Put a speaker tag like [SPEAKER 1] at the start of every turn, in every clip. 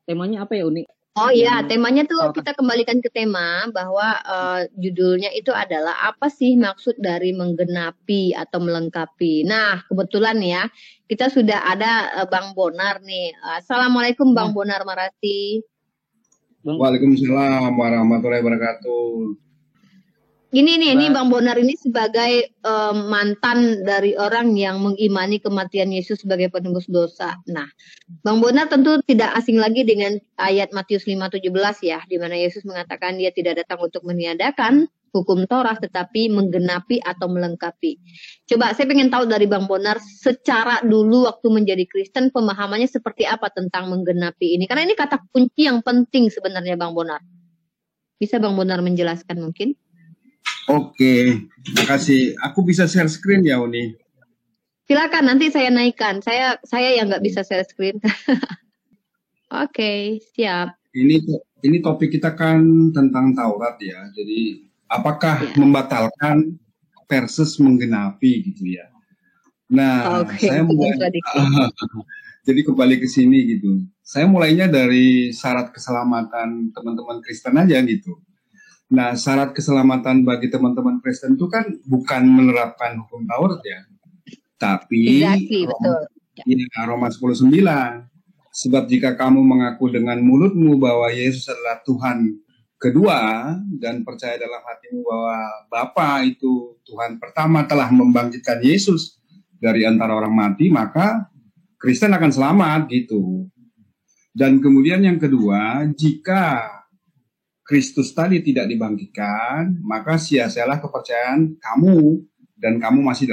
[SPEAKER 1] temanya apa ya, Uni?
[SPEAKER 2] Oh iya,
[SPEAKER 1] Yang
[SPEAKER 2] temanya tuh
[SPEAKER 1] apakah
[SPEAKER 2] kita kembalikan ke tema bahwa judulnya itu adalah apa sih maksud dari menggenapi atau melengkapi. Nah, kebetulan ya, kita sudah ada Bang Bonar nih. Assalamualaikum
[SPEAKER 1] nah,
[SPEAKER 2] Bang Bonar Marasi.
[SPEAKER 1] Bang
[SPEAKER 3] Waalaikumsalam warahmatullahi wabarakatuh.
[SPEAKER 2] Ini
[SPEAKER 1] Mbak
[SPEAKER 2] Bang Bonar ini sebagai mantan dari orang yang mengimani kematian Yesus sebagai penebus dosa. Nah, Bang Bonar tentu tidak asing lagi dengan ayat Matius 5:17 ya, di mana Yesus mengatakan dia tidak datang untuk meniadakan hukum Taurat tetapi menggenapi atau melengkapi. Coba saya pengen tahu dari Bang Bonar secara dulu waktu menjadi Kristen pemahamannya seperti apa tentang menggenapi ini. Karena ini kata kunci yang penting sebenarnya Bang Bonar. Bisa Bang Bonar menjelaskan mungkin?
[SPEAKER 3] Oke, terima kasih. Aku bisa share screen ya, Uni?
[SPEAKER 2] Silakan nanti saya naikkan. Saya yang nggak bisa share screen. Oke, siap.
[SPEAKER 3] Ini topik kita kan tentang Taurat ya. Jadi apakah membatalkan versus menggenapi gitu ya. Nah, saya mulai jadi kembali ke sini gitu. Saya mulainya dari syarat keselamatan teman-teman Kristen aja gitu. Nah, syarat keselamatan bagi teman-teman Kristen itu kan bukan menerapkan hukum Taurat ya, tapi Roma 10:9. Sebab jika kamu mengaku dengan mulutmu bahwa Yesus adalah Tuhan kedua dan percaya dalam hatimu bahwa Bapa itu Tuhan pertama telah membangkitkan Yesus dari antara orang mati, maka Kristen akan selamat gitu. Dan kemudian yang kedua, jika Kristus tadi tidak dibangkitkan, maka sia-sialah kepercayaan kamu dan kamu masih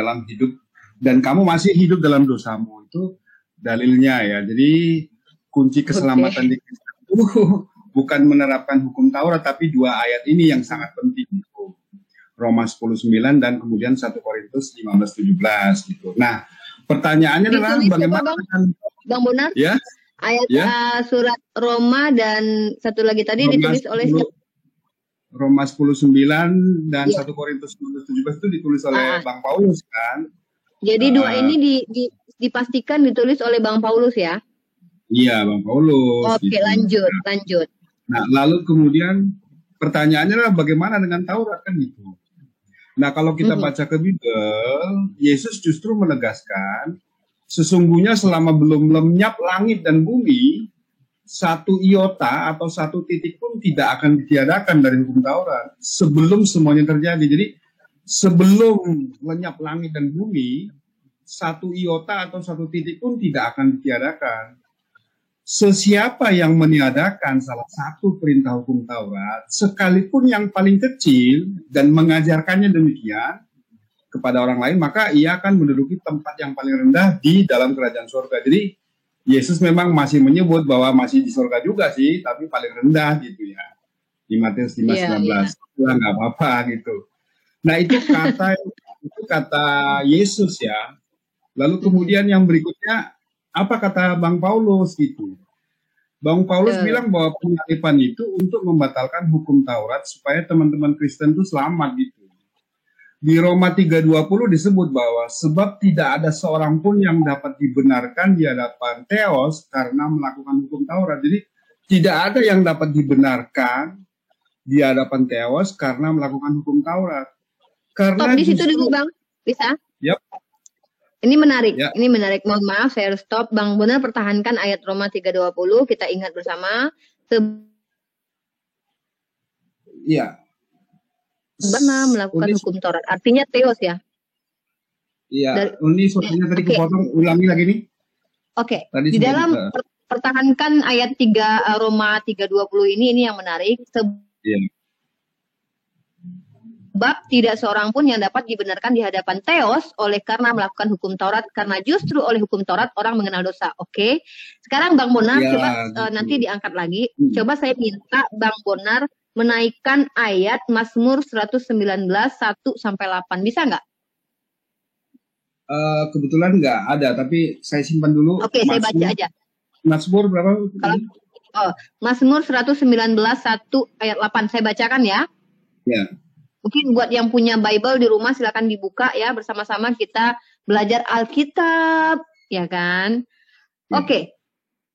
[SPEAKER 3] hidup dalam dosamu. Itu dalilnya ya. Jadi kunci keselamatan di Kristen itu bukan menerapkan hukum Taurat, tapi dua ayat ini yang sangat penting itu. Roma 10:9 dan kemudian 1 Korintus 15:17 gitu. Nah, pertanyaannya adalah bagaimana
[SPEAKER 2] Bang Bonar?
[SPEAKER 3] Ya.
[SPEAKER 2] Ayat surat Roma dan satu lagi tadi ditulis oleh
[SPEAKER 3] Roma 10:9 dan 1 Korintus 15:17 itu ditulis oleh Bang Paulus kan.
[SPEAKER 2] Jadi dua ini dipastikan ditulis oleh Bang Paulus ya? Iya,
[SPEAKER 3] Bang Paulus.
[SPEAKER 2] Oke, gitu. lanjut.
[SPEAKER 3] Nah, lalu kemudian pertanyaannya adalah bagaimana dengan Taurat kan gitu. Nah, kalau kita baca ke Bible, Yesus justru menegaskan sesungguhnya selama belum lenyap langit dan bumi, satu iota atau satu titik pun tidak akan ditiadakan dari hukum Taurat sebelum semuanya terjadi. Jadi sebelum lenyap langit dan bumi, satu iota atau satu titik pun tidak akan ditiadakan. Sesiapa yang meniadakan salah satu perintah hukum Taurat, sekalipun yang paling kecil dan mengajarkannya demikian kepada orang lain, maka ia akan menduduki tempat yang paling rendah di dalam kerajaan surga. Jadi Yesus memang masih menyebut bahwa masih di surga juga sih, tapi paling rendah gitu ya. Di Matius 5:19. Ya, nggak apa-apa gitu. Nah, itu kata Yesus ya. Lalu kemudian yang berikutnya, apa kata Bang Paulus gitu. Bang Paulus bilang bahwa penyaliban itu untuk membatalkan hukum Taurat supaya teman-teman Kristen itu selamat gitu. Di Roma 3:20 disebut bahwa sebab tidak ada seorang pun yang dapat dibenarkan di hadapan Theos karena melakukan hukum Taurat. Jadi tidak ada yang dapat dibenarkan di hadapan Theos karena melakukan hukum Taurat. Karena
[SPEAKER 2] di situ dulu Bang, bisa?
[SPEAKER 3] Yep.
[SPEAKER 2] Ini menarik, ini menarik. Mohon maaf saya harus stop. Bang Bonar pertahankan ayat Roma 3:20, kita ingat bersama.
[SPEAKER 3] Iya.
[SPEAKER 2] Benar melakukan hukum Taurat. Artinya Theos ya?
[SPEAKER 3] Iya. Ini suaranya tadi kepotong, ulangi lagi nih.
[SPEAKER 2] Oke. Di dalam pertahankan ayat 3 Roma 3:20 ini yang menarik. Sebab tidak seorang pun yang dapat dibenarkan di hadapan Theos oleh karena melakukan hukum Taurat, karena justru oleh hukum Taurat orang mengenal dosa. Oke. Sekarang Bang Bonar coba nanti diangkat lagi. Coba saya minta Bang Bonar menaikkan ayat Mazmur 119 1-8. Bisa nggak?
[SPEAKER 3] Kebetulan nggak ada, tapi saya simpan dulu.
[SPEAKER 2] Oke, saya baca aja.
[SPEAKER 3] Mazmur berapa?
[SPEAKER 2] Mazmur 119 1-8. Saya bacakan ya.
[SPEAKER 3] Ya.
[SPEAKER 2] Mungkin buat yang punya Bible di rumah silakan dibuka ya, bersama-sama kita belajar Alkitab, ya kan? Oke.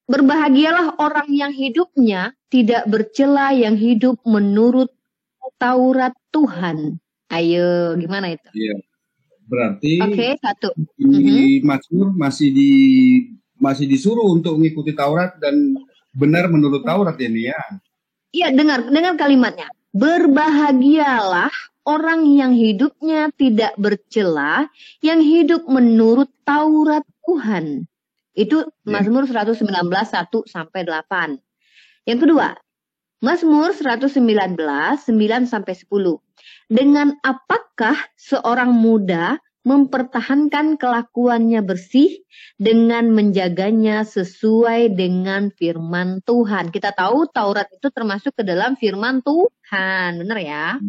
[SPEAKER 2] berbahagialah orang yang hidupnya tidak bercela, yang hidup menurut Taurat Tuhan. Ayo, gimana itu?
[SPEAKER 3] Iya. Berarti
[SPEAKER 2] Oke, satu.
[SPEAKER 3] di Mazmur masih disuruh untuk mengikuti Taurat dan benar menurut Taurat ini ya.
[SPEAKER 2] Iya, dengar kalimatnya. Berbahagialah orang yang hidupnya tidak bercela, yang hidup menurut Taurat Tuhan. Itu Mazmur 119 1 sampai 8. Yang kedua, Mazmur 119 9 sampai 10. Dengan apakah seorang muda mempertahankan kelakuannya bersih dengan menjaganya sesuai dengan firman Tuhan. Kita tahu Taurat itu termasuk ke dalam firman Tuhan, benar ya?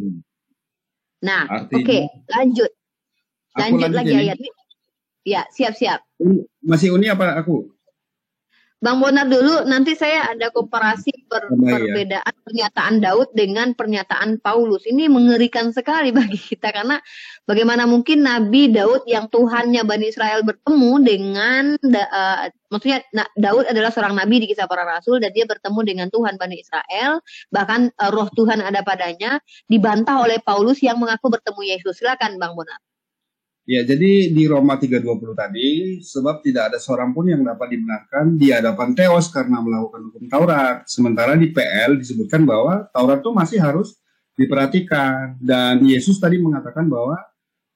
[SPEAKER 2] Nah, oke, lanjut. Lanjut lagi ayat ini. Ya, siap-siap.
[SPEAKER 3] Masih Uni apa aku?
[SPEAKER 2] Bang Bonar dulu, nanti saya ada komparasi perbedaan pernyataan Daud dengan pernyataan Paulus. Ini mengerikan sekali bagi kita, karena bagaimana mungkin Nabi Daud yang Tuhannya Bani Israel bertemu dengan, maksudnya Daud adalah seorang Nabi di Kisah Para Rasul, dan dia bertemu dengan Tuhan Bani Israel, bahkan roh Tuhan ada padanya, dibantah oleh Paulus yang mengaku bertemu Yesus. Silakan Bang Bonar.
[SPEAKER 3] Ya, jadi di Roma 3:20 tadi, sebab tidak ada seorang pun yang dapat dibenarkan di hadapan Theos karena melakukan hukum Taurat. Sementara di PL disebutkan bahwa Taurat itu masih harus diperhatikan. Dan Yesus tadi mengatakan bahwa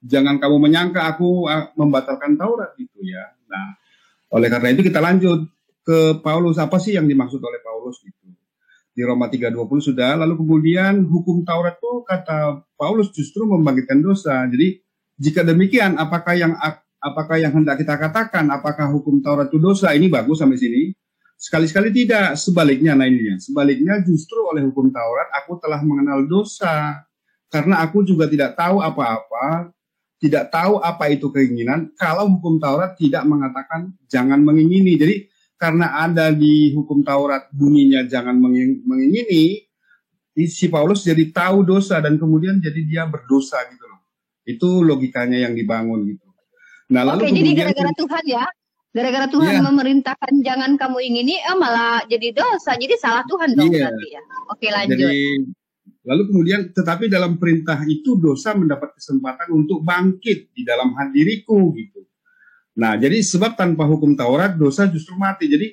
[SPEAKER 3] jangan kamu menyangka aku membatalkan Taurat gitu ya. Nah, oleh karena itu kita lanjut ke Paulus. Apa sih yang dimaksud oleh Paulus gitu? Di Roma 3:20 sudah, lalu kemudian hukum Taurat itu kata Paulus justru membangkitkan dosa. Jadi jika demikian, apakah yang hendak kita katakan, apakah hukum Taurat itu dosa? Ini bagus sampai sini. Sekali-sekali tidak. Sebaliknya, nah ini ya. Sebaliknya justru oleh hukum Taurat, aku telah mengenal dosa. Karena aku juga tidak tahu apa-apa, tidak tahu apa itu keinginan, kalau hukum Taurat tidak mengatakan jangan mengingini. Jadi, karena ada di hukum Taurat bunyinya jangan mengingini, si Paulus jadi tahu dosa dan kemudian jadi dia berdosa gitu loh. Itu logikanya yang dibangun gitu. Nah, lalu
[SPEAKER 2] jadi gara-gara Tuhan ya, gara-gara Tuhan memerintahkan jangan kamu ingini, malah jadi dosa, jadi salah Tuhan dong berarti ya. Oke, lanjut.
[SPEAKER 3] Jadi, lalu kemudian, tetapi dalam perintah itu dosa mendapat kesempatan untuk bangkit di dalam diriku gitu. Nah, jadi sebab tanpa hukum Taurat dosa justru mati. Jadi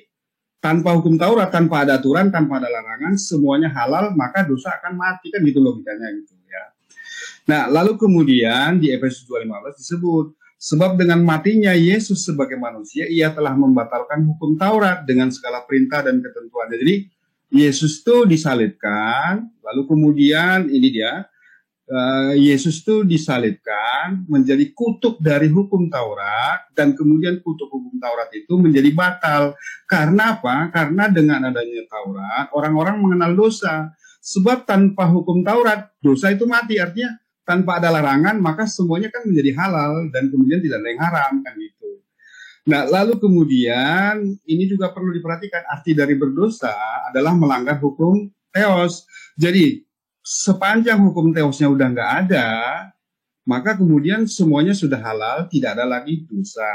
[SPEAKER 3] tanpa hukum Taurat, tanpa ada aturan, tanpa ada larangan, semuanya halal, maka dosa akan mati kan gitu logikanya gitu ya. Nah, lalu kemudian di Efesus 2:15 disebut, sebab dengan matinya Yesus sebagai manusia, ia telah membatalkan hukum Taurat dengan segala perintah dan ketentuan. Jadi, Yesus itu disalibkan, lalu kemudian ini dia, Yesus itu disalibkan menjadi kutuk dari hukum Taurat, dan kemudian kutuk hukum Taurat itu menjadi batal. Karena apa? Karena dengan adanya Taurat, orang-orang mengenal dosa. Sebab tanpa hukum Taurat, dosa itu mati, artinya tanpa ada larangan, maka semuanya kan menjadi halal dan kemudian tidak ada yang haram kan gitu. Nah, lalu kemudian ini juga perlu diperhatikan, arti dari berdosa adalah melanggar hukum Theos. Jadi sepanjang hukum Theosnya udah nggak ada, maka kemudian semuanya sudah halal, tidak ada lagi dosa.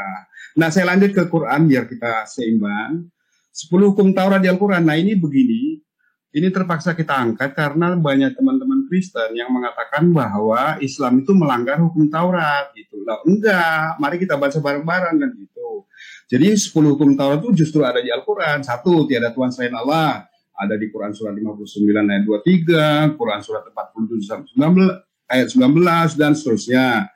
[SPEAKER 3] Nah, saya lanjut ke Quran biar kita seimbang. 10 hukum Taurat di Al-Quran. Nah, ini begini. Ini terpaksa kita angkat karena banyak teman-teman Kristen yang mengatakan bahwa Islam itu melanggar hukum Taurat gitu. Nah, enggak, mari kita baca bareng-bareng kan gitu. Jadi 10 hukum Taurat itu justru ada di Al-Quran. 1, tiada Tuhan selain Allah. Ada di Quran surat 59 ayat 23, Quran surat 47 ayat 19, dan seterusnya.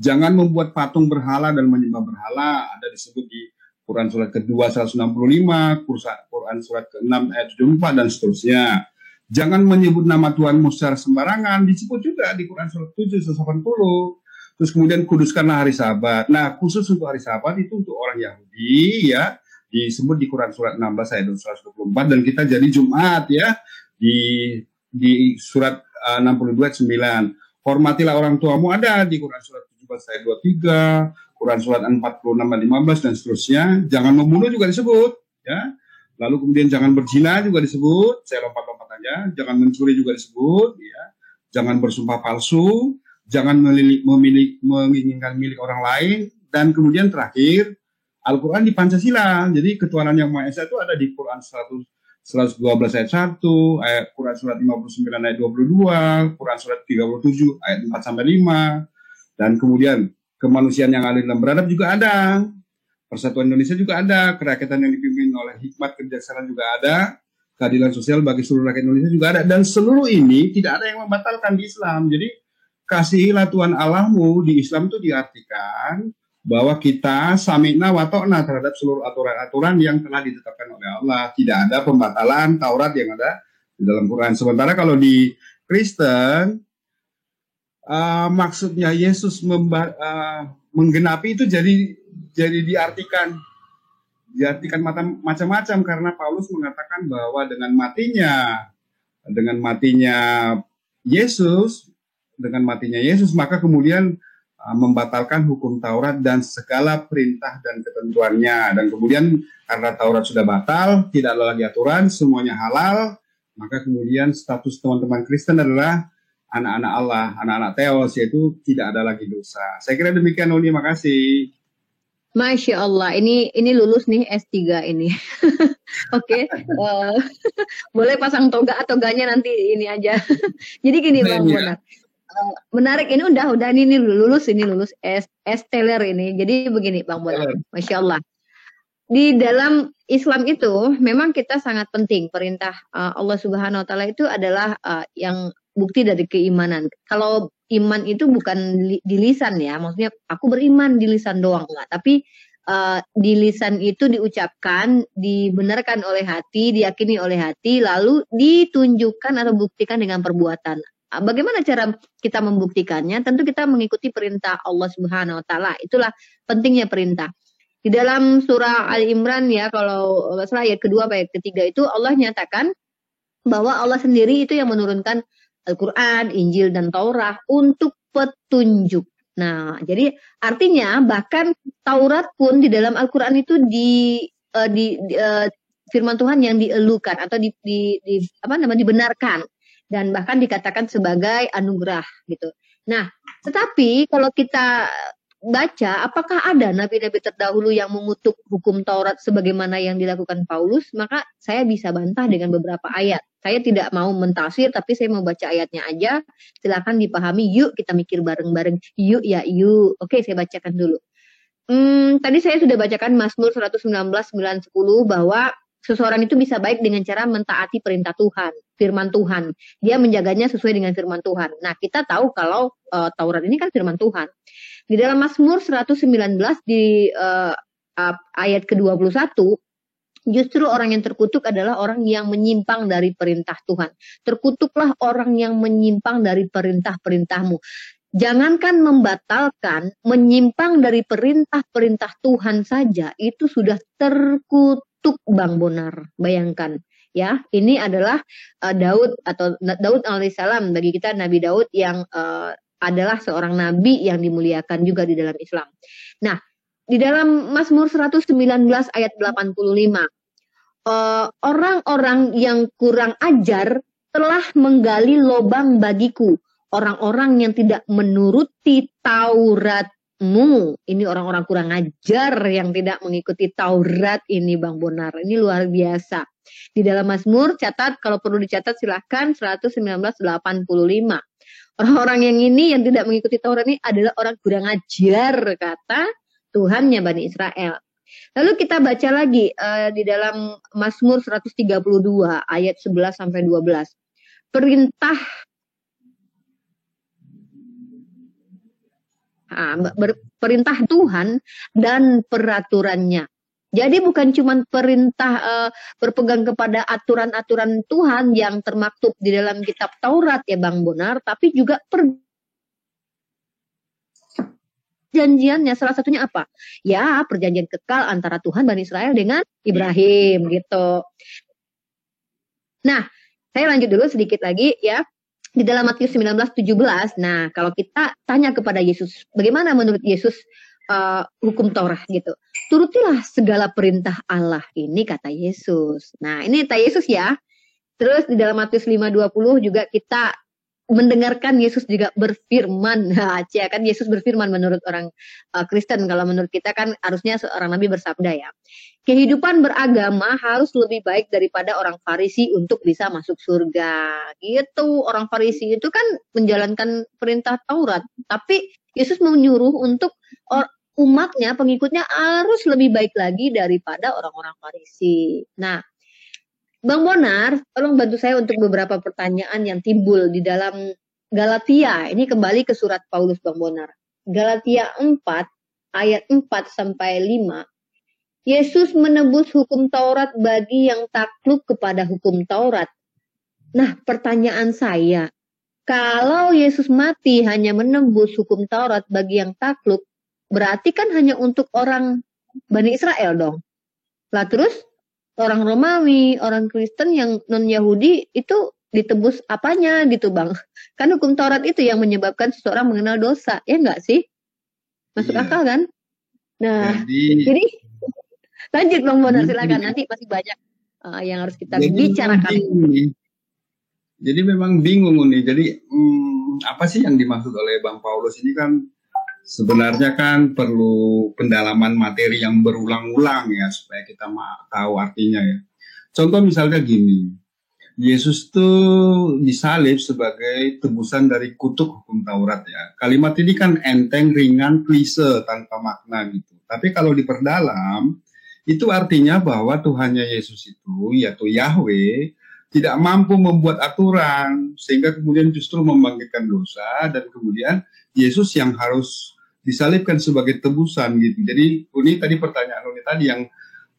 [SPEAKER 3] Jangan membuat patung berhala dan menyembah berhala. Ada disebut di Quran surat kedua 165, Quran surat ke-6 ayat 74, dan seterusnya. Jangan menyebut nama Tuhanmu secara sembarangan, disebut juga di Quran surat 7, 180. Terus kemudian kuduskanlah hari Sabat. Nah, khusus untuk hari Sabat itu untuk orang Yahudi ya, disebut di Quran surat 16 ayat 124, dan kita jadi Jumat ya, di surat 62 ayat 9. Hormatilah orang tuamu, ada di Quran surat 17 ayat 23, Quran surat 46 ayat 15, dan seterusnya. Jangan membunuh juga disebut ya. Lalu kemudian jangan berzina juga disebut, saya lompat-lompat aja. Jangan mencuri juga disebut ya. Jangan bersumpah palsu, jangan menginginkan milik orang lain, dan kemudian terakhir Al-Quran di Pancasila. Jadi ketuhanan yang Maha Esa itu ada di Quran 112 ayat 1, Quran surat 59 ayat 22, Quran surat 37 ayat 4 sampai 5. Dan kemudian kemanusiaan yang adil dan beradab juga ada. Persatuan Indonesia juga ada, kerakyatan yang dipimpin oleh hikmat kebijaksanaan juga ada, keadilan sosial bagi seluruh rakyat Indonesia juga ada, dan seluruh ini tidak ada yang membatalkan di Islam. Jadi kasihilah Tuhan Allahmu di Islam itu diartikan bahwa kita sami'na wa ta'na terhadap seluruh aturan-aturan yang telah ditetapkan oleh Allah. Tidak ada pembatalan Taurat yang ada di dalam Quran. Sementara kalau di Kristen, maksudnya Yesus menggenapi itu jadi diartikan macam-macam, karena Paulus mengatakan bahwa dengan matinya Yesus maka kemudian membatalkan hukum Taurat dan segala perintah dan ketentuannya, dan kemudian karena Taurat sudah batal, tidak ada lagi aturan, semuanya halal, maka kemudian status teman-teman Kristen adalah anak-anak Allah, anak-anak Theos, yaitu tidak ada lagi dosa. Saya kira demikian, Uni, makasih.
[SPEAKER 2] Masya Allah, ini lulus nih S3 ini. Oke, boleh pasang toga atau toganya nanti ini aja. Jadi gini Bang Bonar, menarik ini udah ini lulus S-teler ini. Jadi begini Bang Bonar, Masya Allah. Di dalam Islam itu memang kita sangat penting perintah Allah Subhanahu Wa Taala itu adalah yang bukti dari keimanan. Kalau iman itu bukan di lisan ya, maksudnya aku beriman di lisan doang enggak, tapi di lisan itu diucapkan, dibenarkan oleh hati, diyakini oleh hati, lalu ditunjukkan atau buktikan dengan perbuatan. Bagaimana cara kita membuktikannya? Tentu kita mengikuti perintah Allah Subhanahu Wa Taala. Itulah pentingnya perintah. Di dalam surah Ali Imran ya, kalau salah ayat kedua atau ayat ketiga itu Allah nyatakan bahwa Allah sendiri itu yang menurunkan Al-Quran, Injil, dan Taurat untuk petunjuk. Nah, jadi artinya bahkan Taurat pun di dalam Al-Quran itu firman Tuhan yang dielukan atau dibenarkan dan bahkan dikatakan sebagai anugerah gitu. Nah, tetapi kalau kita baca, apakah ada nabi-nabi terdahulu yang mengutuk hukum Taurat sebagaimana yang dilakukan Paulus? Maka saya bisa bantah dengan beberapa ayat. Saya tidak mau mentafsir, tapi saya mau baca ayatnya aja. Silakan dipahami. Yuk kita mikir bareng-bareng. Yuk. Oke, saya bacakan dulu. Tadi saya sudah bacakan Mazmur 119, 9, 10 bahwa seseorang itu bisa baik dengan cara mentaati perintah Tuhan, firman Tuhan. Dia menjaganya sesuai dengan firman Tuhan. Nah, kita tahu kalau Taurat ini kan firman Tuhan. Di dalam Mazmur 119 di ayat ke-21, justru orang yang terkutuk adalah orang yang menyimpang dari perintah Tuhan. Terkutuklah orang yang menyimpang dari perintah-perintahmu. Jangankan membatalkan, menyimpang dari perintah-perintah Tuhan saja, itu sudah terkutuk Bang Bonar. Bayangkan. Ya, ini adalah Daud alaihissalam, bagi kita Nabi Daud yang adalah seorang nabi yang dimuliakan juga di dalam Islam. Nah, di dalam Mazmur 119 ayat 85, orang-orang yang kurang ajar telah menggali lobang bagiku. Orang-orang yang tidak menuruti Tauratmu. Ini orang-orang kurang ajar yang tidak mengikuti Taurat ini Bang Bonar. Ini luar biasa. Di dalam Mazmur, catat, kalau perlu dicatat silahkan 119:85. Orang-orang yang ini yang tidak mengikuti Taurat ini adalah orang kurang ajar, kata Tuhannya Bani Israel. Lalu kita baca lagi di dalam Mazmur 132 ayat 11 sampai 12. Perintah Tuhan dan peraturannya. Jadi bukan cuma perintah berpegang kepada aturan-aturan Tuhan yang termaktub di dalam kitab Taurat ya Bang Bonar, tapi juga perjanjiannya. Salah satunya apa? Ya, perjanjian kekal antara Tuhan Bani Israel dengan Ibrahim gitu. Nah, saya lanjut dulu sedikit lagi ya. Di dalam Matius 19:17, nah kalau kita tanya kepada Yesus, bagaimana menurut Yesus hukum Taurat gitu. Turutilah segala perintah Allah ini kata Yesus. Nah ini kata Yesus ya. Terus di dalam Matius 5:20 juga kita mendengarkan Yesus juga berfirman. Nah, kan Yesus berfirman menurut orang Kristen. Kalau menurut kita kan harusnya seorang nabi bersabda ya. Kehidupan beragama harus lebih baik daripada orang Farisi untuk bisa masuk surga. Gitu. Orang Farisi itu kan menjalankan perintah Taurat, tapi Yesus menyuruh untuk umatnya, pengikutnya harus lebih baik lagi daripada orang-orang Farisi. Nah, Bang Bonar, tolong bantu saya untuk beberapa pertanyaan yang timbul di dalam Galatia. Ini kembali ke surat Paulus, Bang Bonar. Galatia 4, ayat 4 sampai 5. Yesus menebus hukum Taurat bagi yang takluk kepada hukum Taurat. Nah, pertanyaan saya, kalau Yesus mati hanya menembus hukum Taurat bagi yang takluk, berarti kan hanya untuk orang Bani Israel dong. Lah terus, orang Romawi, orang Kristen yang non-Yahudi itu ditebus apanya gitu Bang? Kan hukum Taurat itu yang menyebabkan seseorang mengenal dosa, ya enggak sih? Masuk akal kan? Nah, jadi lanjut Bang Bonar, silakan. Nanti masih banyak yang harus kita bicarakan.
[SPEAKER 3] Jadi memang bingung nih. Jadi apa sih yang dimaksud oleh Bang Paulus ini kan sebenarnya kan perlu pendalaman materi yang berulang-ulang ya supaya kita tahu artinya ya. Contoh misalnya gini, Yesus tuh disalib sebagai tebusan dari kutuk hukum Taurat ya. Kalimat ini kan enteng, ringan, klise, tanpa makna gitu. Tapi kalau diperdalam, itu artinya bahwa Tuhannya Yesus itu, yaitu Yahweh, tidak mampu membuat aturan, sehingga kemudian justru membangkitkan dosa, dan kemudian Yesus yang harus disalibkan sebagai tebusan gitu. Jadi ini tadi pertanyaan Uni tadi yang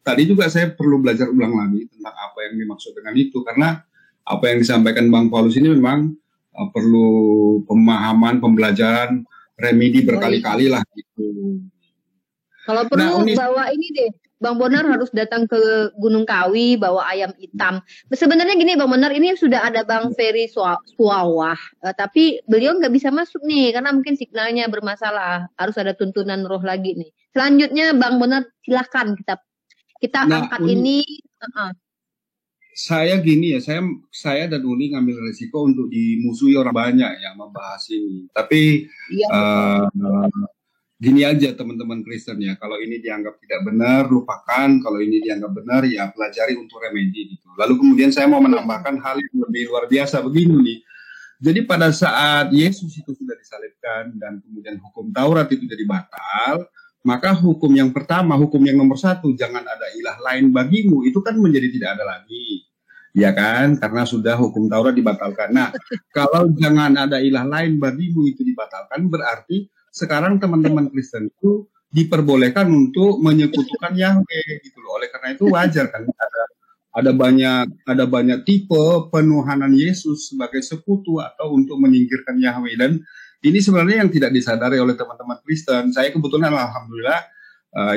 [SPEAKER 3] tadi juga saya perlu belajar ulang lagi tentang apa yang dimaksud dengan itu, karena apa yang disampaikan Bang Paulus ini memang perlu pemahaman, pembelajaran, remedi berkali-kali lah gitu.
[SPEAKER 2] Kalau perlu bawa ini deh, Bang Bonar harus datang ke Gunung Kawi bawa ayam hitam. Sebenarnya gini Bang Bonar, ini sudah ada Bang Ferry Suawah, tapi beliau nggak bisa masuk nih karena mungkin signalnya bermasalah. Harus ada tuntunan roh lagi nih. Selanjutnya Bang Bonar silakan kita angkat ini.
[SPEAKER 3] Saya gini ya, saya dan Uni ngambil resiko untuk dimusuhi orang banyak yang membahas ini. Tapi gini aja teman-teman Kristen ya, kalau ini dianggap tidak benar, lupakan. Kalau ini dianggap benar, ya pelajari untuk remedi gitu. Lalu kemudian saya mau menambahkan hal yang lebih luar biasa begini nih. Jadi pada saat Yesus itu sudah disalibkan dan kemudian hukum Taurat itu jadi batal, maka hukum yang pertama, hukum yang nomor 1, jangan ada ilah lain bagimu, itu kan menjadi tidak ada lagi. Ya kan, karena sudah hukum Taurat dibatalkan. Nah, kalau jangan ada ilah lain bagimu itu dibatalkan, berarti sekarang teman-teman Kristen itu diperbolehkan untuk menyekutukan Yahweh gitu loh. Oleh karena itu wajar kan ada banyak tipe penuhanan Yesus sebagai sekutu atau untuk menyingkirkan Yahweh, dan ini sebenarnya yang tidak disadari oleh teman-teman Kristen. Saya kebetulan alhamdulillah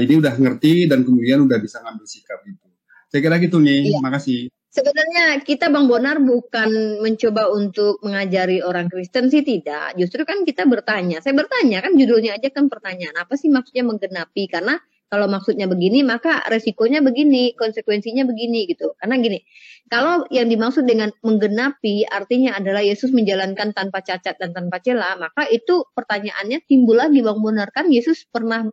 [SPEAKER 3] ini udah ngerti dan kemudian udah bisa ngambil sikap itu. Saya kira gitu nih. Makasih.
[SPEAKER 2] Sebenarnya kita Bang Bonar bukan mencoba untuk mengajari orang Kristen sih, tidak. Justru kan kita bertanya. Saya bertanya kan judulnya aja kan pertanyaan. Apa sih maksudnya menggenapi? Karena kalau maksudnya begini maka resikonya begini, konsekuensinya begini gitu. Karena gini, kalau yang dimaksud dengan menggenapi artinya adalah Yesus menjalankan tanpa cacat dan tanpa celah, maka itu pertanyaannya timbul lagi Bang Bonar, kan Yesus pernah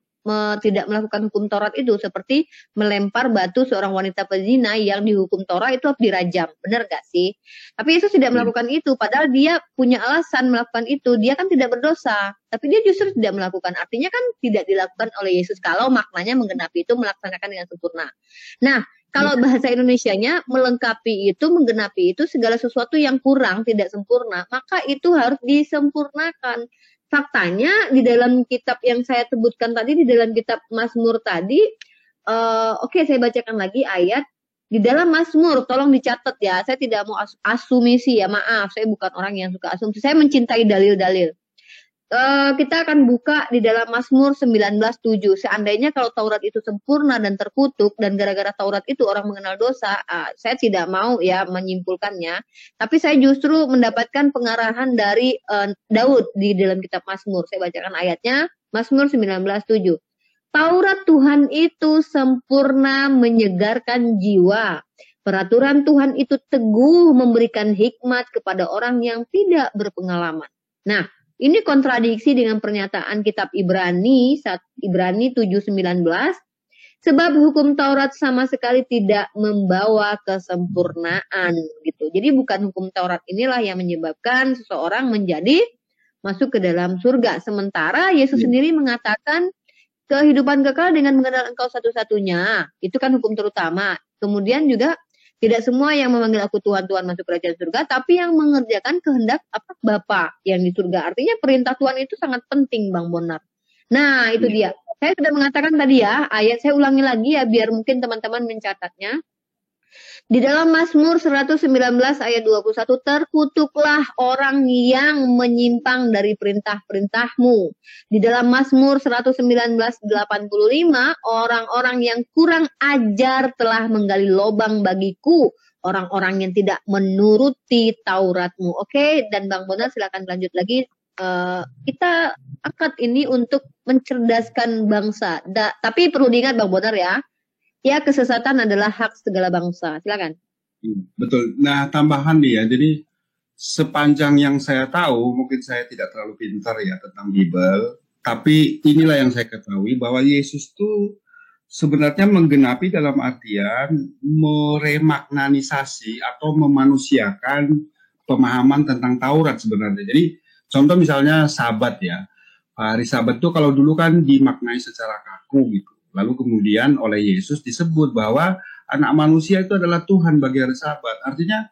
[SPEAKER 2] tidak melakukan hukum Taurat itu, seperti melempar batu seorang wanita pezina yang dihukum Taurat itu harus dirajam, benar gak sih? Tapi Yesus tidak melakukan itu, padahal dia punya alasan melakukan itu, dia kan tidak berdosa, tapi dia justru tidak melakukan, artinya kan tidak dilakukan oleh Yesus kalau maknanya menggenapi itu melaksanakan dengan sempurna. Nah, kalau bahasa Indonesianya melengkapi itu, menggenapi itu segala sesuatu yang kurang, tidak sempurna, maka itu harus disempurnakan. Faktanya di dalam kitab yang saya sebutkan tadi, di dalam kitab Mazmur tadi, oke, saya bacakan lagi ayat di dalam Mazmur, tolong dicatat ya, saya tidak mau asumsi ya, maaf, saya bukan orang yang suka asumsi, saya mencintai dalil-dalil. Kita akan buka di dalam Mazmur 19:7. Seandainya kalau Taurat itu sempurna dan terkutuk, dan gara-gara Taurat itu orang mengenal dosa, saya tidak mau ya menyimpulkannya. Tapi saya justru mendapatkan pengarahan dari Daud di dalam kitab Mazmur. Saya bacakan ayatnya, Mazmur 19:7. Taurat Tuhan itu sempurna menyegarkan jiwa, Peraturan Tuhan itu teguh memberikan hikmat kepada orang yang tidak berpengalaman. Nah, ini kontradiksi dengan pernyataan kitab Ibrani 7:19. Sebab hukum Taurat sama sekali tidak membawa kesempurnaan gitu. Jadi bukan hukum Taurat inilah yang menyebabkan seseorang menjadi masuk ke dalam surga. Sementara Yesus sendiri mengatakan kehidupan kekal dengan mengenal Engkau satu-satunya. Itu kan hukum terutama. Kemudian juga tidak semua yang memanggil aku Tuhan, Tuhan masuk kerajaan surga, tapi yang mengerjakan kehendak Bapa yang di surga. Artinya perintah Tuhan itu sangat penting, Bang Bonar. Nah, itu dia. Saya sudah mengatakan tadi ya, ayat saya ulangi lagi ya, biar mungkin teman-teman mencatatnya. Di dalam Mazmur 119 ayat 21, terkutuklah orang yang menyimpang dari perintah-perintahmu. Di dalam Mazmur 119:85, orang-orang yang kurang ajar telah menggali lobang bagiku, orang-orang yang tidak menuruti Tauratmu. Oke, dan Bang Bonar silakan lanjut lagi. Kita angkat ini untuk mencerdaskan bangsa. Tapi perlu diingat Bang Bonar ya, kesesatan adalah hak segala bangsa. Silakan.
[SPEAKER 3] Betul. Nah, tambahan nih ya. Jadi sepanjang yang saya tahu, mungkin saya tidak terlalu pintar ya tentang Bible, tapi inilah yang saya ketahui bahwa Yesus itu sebenarnya menggenapi dalam artian meremaknanisasi atau memanusiakan pemahaman tentang Taurat sebenarnya. Jadi contoh misalnya Sabat ya. Hari Sabat itu kalau dulu kan dimaknai secara kaku gitu. Lalu kemudian oleh Yesus disebut bahwa anak manusia itu adalah Tuhan bagi hari Sabat. Artinya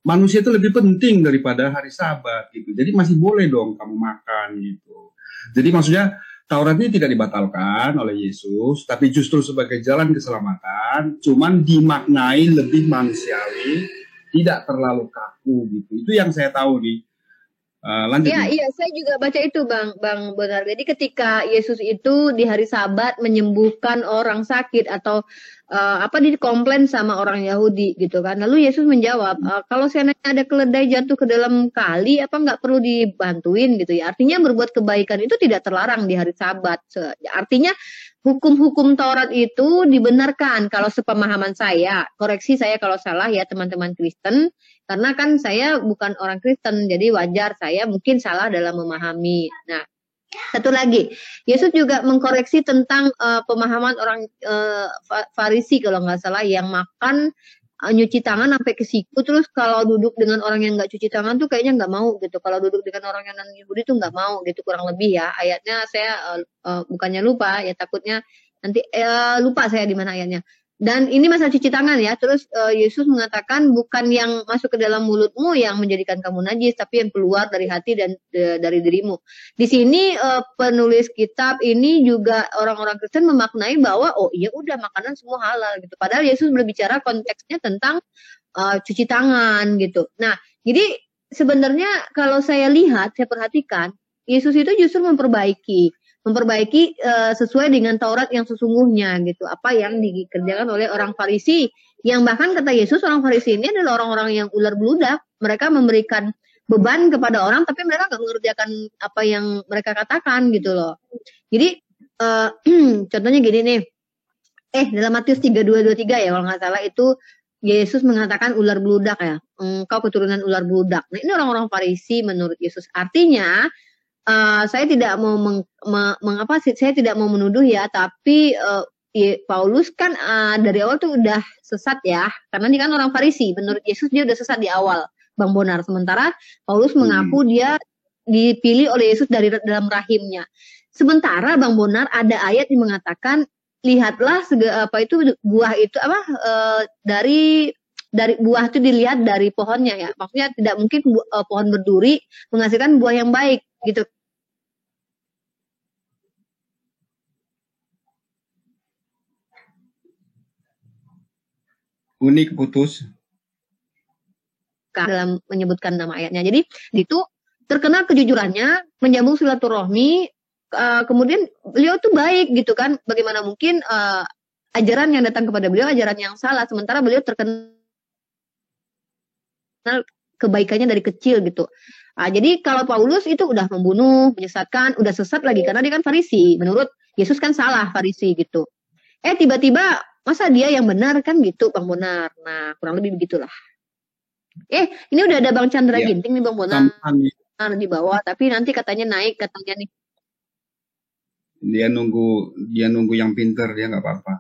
[SPEAKER 3] manusia itu lebih penting daripada hari Sabat gitu. Jadi masih boleh dong kamu makan gitu. Jadi maksudnya Taurat ini tidak dibatalkan oleh Yesus, tapi justru sebagai jalan keselamatan, cuman dimaknai lebih manusiawi, tidak terlalu kaku gitu. Itu yang saya tahu nih. Lanjut.
[SPEAKER 2] Iya, saya juga baca itu Bang Bonar. Jadi ketika Yesus itu di hari Sabat menyembuhkan orang sakit atau dikomplain sama orang Yahudi gitu kan. Lalu Yesus menjawab, kalau seandainya ada keledai jatuh ke dalam kali, apa nggak perlu dibantuin gitu ya. Artinya berbuat kebaikan itu tidak terlarang di hari Sabat. Artinya hukum-hukum Taurat itu dibenarkan kalau sepemahaman saya. Koreksi saya kalau salah ya teman-teman Kristen. Karena kan saya bukan orang Kristen, jadi wajar saya mungkin salah dalam memahami. Nah, satu lagi, Yesus juga mengkoreksi tentang pemahaman orang Farisi kalau nggak salah yang makan nyuci tangan sampai ke siku, terus kalau duduk dengan orang yang nggak cuci tangan tuh kayaknya nggak mau gitu. Kalau duduk dengan orang yang non Yahudi tuh nggak mau gitu, kurang lebih ya. Ayatnya saya bukannya lupa ya, takutnya nanti lupa saya di mana ayatnya. Dan ini masalah cuci tangan ya. Terus Yesus mengatakan bukan yang masuk ke dalam mulutmu yang menjadikan kamu najis, tapi yang keluar dari hati dan dari dirimu. Di sini penulis kitab ini juga orang-orang Kristen memaknai bahwa oh iya udah makanan semua halal gitu. Padahal Yesus berbicara konteksnya tentang cuci tangan gitu. Nah, jadi sebenarnya kalau saya lihat, saya perhatikan, Yesus itu justru memperbaiki sesuai dengan Taurat yang sesungguhnya gitu. Apa yang dikerjakan oleh orang Farisi, yang bahkan kata Yesus orang Farisi ini adalah orang-orang yang ular beludak. Mereka memberikan beban kepada orang tapi mereka nggak mengerjakan apa yang mereka katakan gitu loh. Jadi contohnya gini nih, dalam Matius 32:23 ya kalau nggak salah itu Yesus mengatakan ular beludak ya, engkau keturunan ular beludak. Nah ini orang-orang Farisi menurut Yesus. Artinya saya tidak mau saya tidak mau menuduh ya, tapi Paulus kan dari awal tuh udah sesat ya, karena dia kan orang Farisi. Menurut Yesus dia udah sesat di awal, Bang Bonar. Sementara Paulus mengaku dia dipilih oleh Yesus dari dalam rahimnya. Sementara Bang Bonar ada ayat yang mengatakan lihatlah buah itu dari buah itu dilihat dari pohonnya ya. Maksudnya tidak mungkin pohon berduri menghasilkan buah yang baik gitu.
[SPEAKER 3] Unik putus
[SPEAKER 2] dalam menyebutkan nama ayatnya. Jadi itu terkenal kejujurannya, menyambung silaturahmi, kemudian beliau tuh baik gitu kan. Bagaimana mungkin ajaran yang datang kepada beliau ajaran yang salah, sementara beliau terkenal kebaikannya dari kecil gitu. Jadi kalau Paulus itu udah membunuh, menyesatkan, udah sesat lagi karena dia kan Farisi. Menurut Yesus kan salah Farisi gitu. Tiba-tiba Masa dia yang benar kan gitu Bang Bonar. Nah, kurang lebih begitulah. Ini udah ada Bang Chandra
[SPEAKER 3] Ya,
[SPEAKER 2] Ginting nih Bang Bonar
[SPEAKER 3] tambahan
[SPEAKER 2] di bawah, tapi nanti katanya naik katanya nih.
[SPEAKER 3] dia nunggu yang pinter, dia nggak apa-apa.